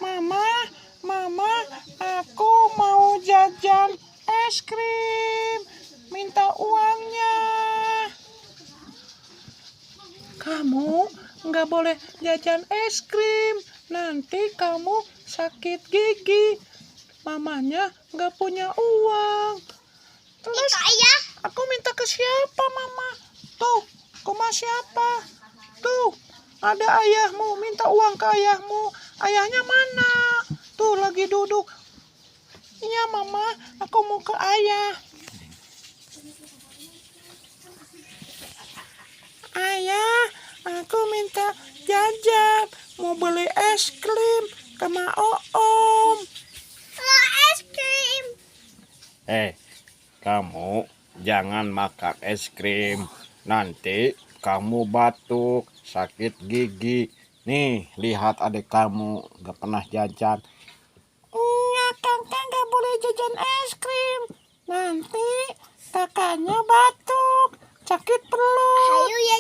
Mama, Mama, aku mau jajan es krim. Minta uangnya. Kamu nggak boleh jajan es krim. Nanti kamu sakit gigi. Mamanya nggak punya uang. Terus Ayah. aku minta ke siapa, Mama? Tuh, koma siapa? Tuh, ada ayahmu. Minta uang ke ayahmu. Ayahnya mana? Tuh, lagi duduk. Iya, Mama. Aku mau ke ayah. Ayah, aku minta jajan. Mau beli es krim sama Om. Es krim. Kamu jangan makan es krim. Nanti kamu batuk, sakit gigi. Nih, lihat adik kamu gak pernah jajan. Iya, kakak nggak boleh jajan es krim. Nanti kakaknya batuk, sakit perut. Ayo ya.